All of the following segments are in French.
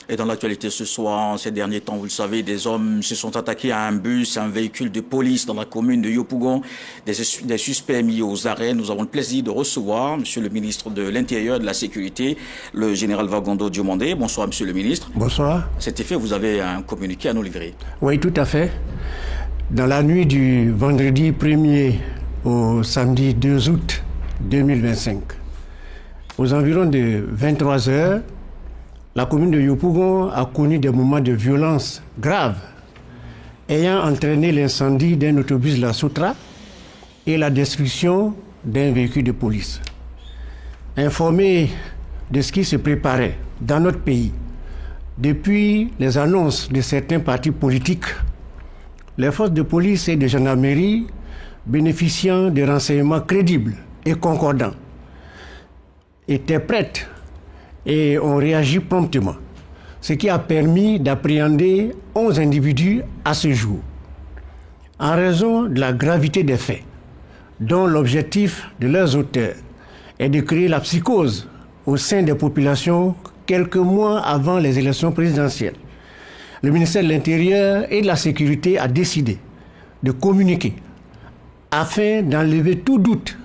Et dans l'actualité ce soir, ces derniers temps, vous le savez, des hommes se sont attaqués à un bus, un véhicule de police dans la commune de Yopougon. Des suspects mis aux arrêts. Nous avons le plaisir de recevoir Monsieur le ministre de l'Intérieur et de la Sécurité, le général Vagondo Diomandé. Bonsoir Monsieur le ministre. Bonsoir. À cet effet, vous avez un communiqué à nous livrer. Oui, tout à fait. Dans la nuit du vendredi 1er au samedi 2 août 2025, aux environs de 23 heures, la commune de Yopougon a connu des moments de violence graves ayant entraîné l'incendie d'un autobus La Soutra et la destruction d'un véhicule de police. Informés de ce qui se préparait dans notre pays, depuis les annonces de certains partis politiques, les forces de police et de gendarmerie, bénéficiant de renseignements crédibles et concordants, étaient prêtes et ont réagi promptement, ce qui a permis d'appréhender 11 individus à ce jour. En raison de la gravité des faits, dont l'objectif de leurs auteurs est de créer la psychose au sein des populations quelques mois avant les élections présidentielles, le ministère de l'Intérieur et de la Sécurité a décidé de communiquer afin d'enlever tout doute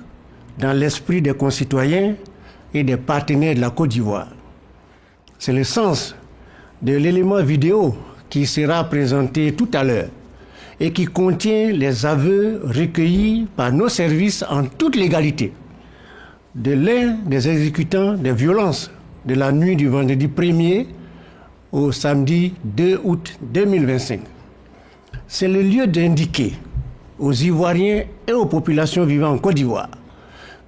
dans l'esprit des concitoyens et des partenaires de la Côte d'Ivoire. C'est le sens de l'élément vidéo qui sera présenté tout à l'heure et qui contient les aveux recueillis par nos services en toute légalité de l'un des exécutants des violences de la nuit du vendredi 1er au samedi 2 août 2025. C'est le lieu d'indiquer aux Ivoiriens et aux populations vivant en Côte d'Ivoire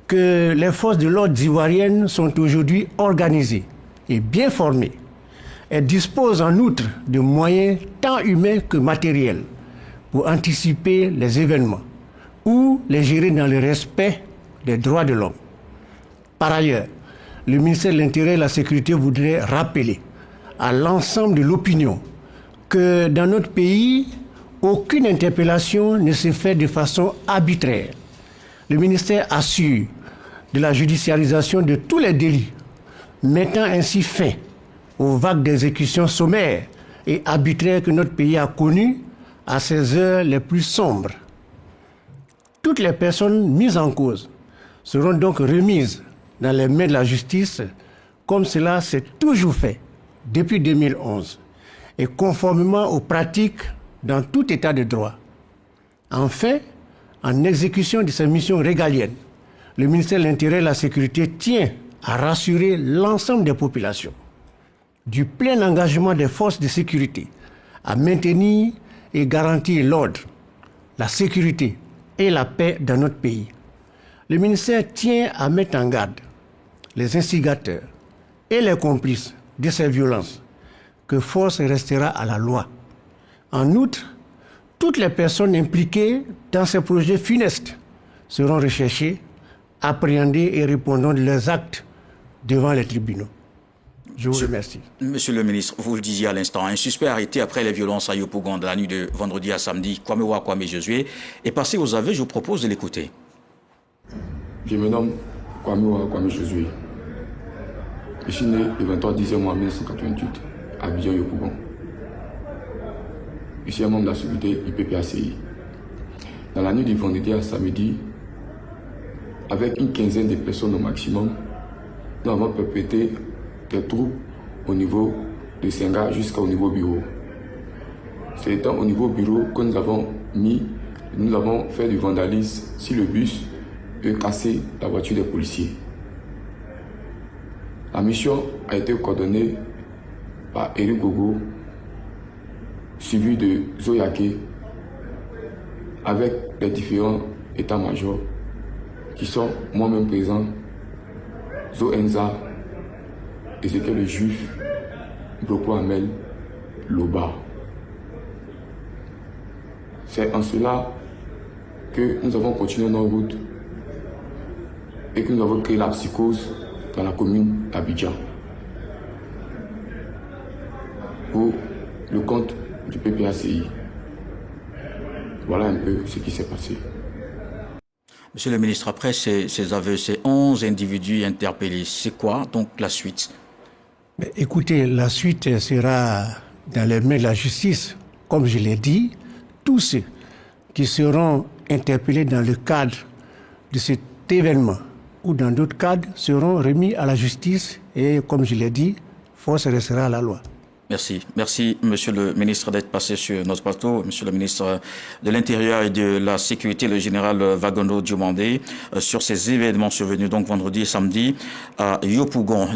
que les forces de l'ordre ivoiriennes sont aujourd'hui organisées et bien formées. Elles disposent en outre de moyens tant humains que matériels pour anticiper les événements ou les gérer dans le respect des droits de l'homme. Par ailleurs, le ministère de l'Intérieur et de la Sécurité voudrait rappeler à l'ensemble de l'opinion que dans notre pays, aucune interpellation ne se fait de façon arbitraire. Le ministère assure de la judiciarisation de tous les délits, mettant ainsi fin aux vagues d'exécutions sommaires et arbitraires que notre pays a connues à ces heures les plus sombres. Toutes les personnes mises en cause seront donc remises dans les mains de la justice, comme cela s'est toujours fait depuis 2011 et conformément aux pratiques dans tout état de droit. Enfin, en exécution de ses missions régaliennes, le ministère de l'Intérieur et de la Sécurité tient à rassurer l'ensemble des populations du plein engagement des forces de sécurité à maintenir et garantir l'ordre, la sécurité et la paix dans notre pays. Le ministère tient à mettre en garde les instigateurs et les complices de ces violences, que force restera à la loi. En outre, toutes les personnes impliquées dans ces projets funestes seront recherchées, appréhendées et répondront de leurs actes devant les tribunaux. Je vous remercie. Monsieur le ministre, vous le disiez à l'instant, un suspect arrêté après les violences à Yopougon de la nuit de vendredi à samedi, Kwame Josué, est passé aux aveux. Je vous propose de l'écouter. Je me nomme Kwame Josué. Je suis né le 23 décembre 1988 à Abidjan-Yopougon. Je suis un membre de la sécurité du PPACI. Dans la nuit du vendredi à samedi, avec une quinzaine de personnes au maximum, nous avons perpétré des troubles au niveau de Senga jusqu'au niveau bureau. C'est étant au niveau bureau que nous avons fait du vandalisme sur le bus et cassé la voiture des policiers. La mission a été coordonnée par Eric Gogo, suivi de Zoyake, avec les différents états-majors qui sont moi-même présents, Zoenza, Ezekiel le Juif, Broko Amel, Loba. C'est en cela que nous avons continué nos routes et que nous avons créé la psychose dans la commune d'Abidjan pour le compte du PPACI. Voilà un peu ce qui s'est passé. Monsieur le ministre, après ces aveux, ces 11 individus interpellés, c'est quoi donc la suite? Mais écoutez, la suite sera dans les mains de la justice. Comme je l'ai dit, tous ceux qui seront interpellés dans le cadre de cet événement ou dans d'autres cadres seront remis à la justice et, comme je l'ai dit, force restera à la loi. Merci. Merci, Monsieur le ministre, d'être passé sur notre plateau. Monsieur le ministre de l'Intérieur et de la Sécurité, le général Wagondo Diomandé, sur ces événements survenus donc vendredi et samedi à Yopougon.